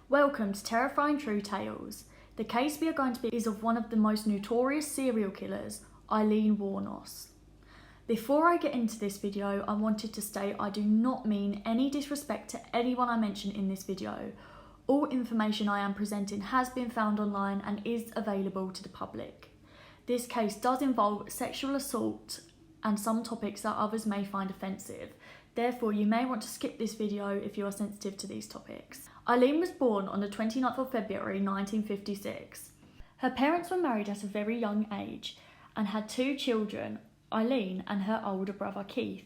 Welcome to Terrifying True Tales. The case we are going to be is of one of the most notorious serial killers, Aileen Wuornos. Before I get into this video, I wanted to state I do not mean any disrespect to anyone I mention in this video. All information I am presenting has been found online and is available to the public. This case does involve sexual assault and some topics that others may find offensive. Therefore, you may want to skip this video if you are sensitive to these topics. Aileen was born on the 29th of February 1956. Her parents were married at a very young age and had two children, Aileen and her older brother Keith.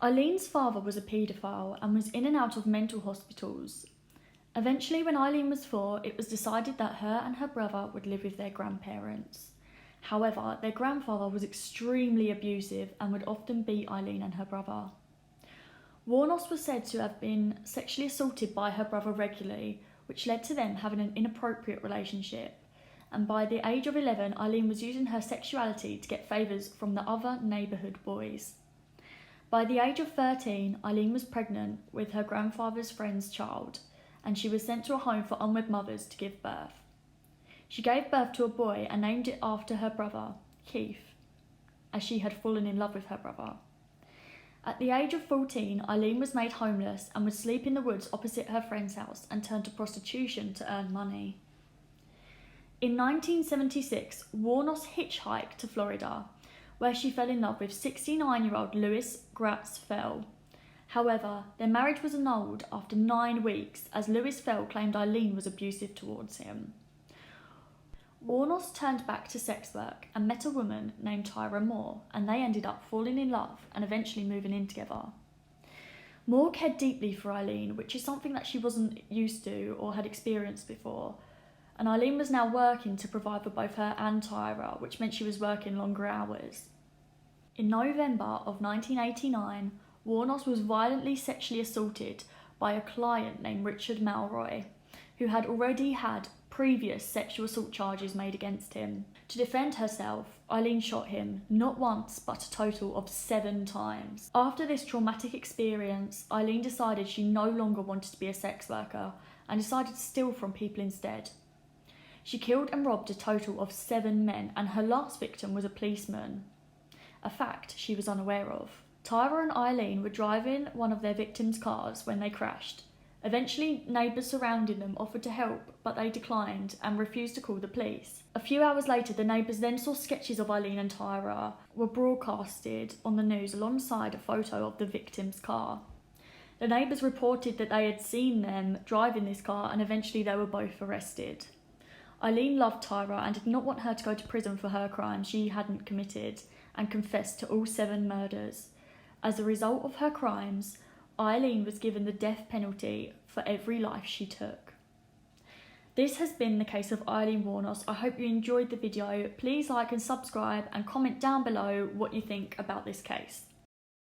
Aileen's father was a paedophile and was in and out of mental hospitals. Eventually, when Aileen was 4, it was decided that her and her brother would live with their grandparents. However, their grandfather was extremely abusive and would often beat Aileen and her brother. Wuornos was said to have been sexually assaulted by her brother regularly, which led to them having an inappropriate relationship. And by the age of 11, Aileen was using her sexuality to get favours from the other neighbourhood boys. By the age of 13, Aileen was pregnant with her grandfather's friend's child, and she was sent to a home for unwed mothers to give birth. She gave birth to a boy and named it after her brother, Keith, as she had fallen in love with her brother. At the age of 14, Aileen was made homeless and would sleep in the woods opposite her friend's house and turned to prostitution to earn money. In 1976, Wuornos hitchhiked to Florida, where she fell in love with 69-year-old Louis Gratz Fell. However, their marriage was annulled after 9 weeks as Louis Fell claimed Aileen was abusive towards him. Wuornos turned back to sex work and met a woman named Tyra Moore, and they ended up falling in love and eventually moving in together. Moore cared deeply for Aileen, which is something that she wasn't used to or had experienced before, and Aileen was now working to provide for both her and Tyra, which meant she was working longer hours. In November of 1989, Wuornos was violently sexually assaulted by a client named Richard Malroy, who had already had previous sexual assault charges made against him. To defend herself, Aileen shot him, not once, but a total of 7 times. After this traumatic experience, Aileen decided she no longer wanted to be a sex worker and decided to steal from people instead. She killed and robbed a total of 7 men, and her last victim was a policeman, a fact she was unaware of. Tyra and Aileen were driving one of their victims' cars when they crashed. Eventually, neighbours surrounding them offered to help, but they declined and refused to call the police. A few hours later, the neighbours then saw sketches of Aileen and Tyra were broadcasted on the news alongside a photo of the victim's car. The neighbours reported that they had seen them driving this car, and eventually they were both arrested. Aileen loved Tyra and did not want her to go to prison for her crimes she hadn't committed, and confessed to all 7 murders. As a result of her crimes, Aileen was given the death penalty for every life she took. This has been the case of Aileen Wuornos. I hope you enjoyed the video. Please like and subscribe and comment down below what you think about this case.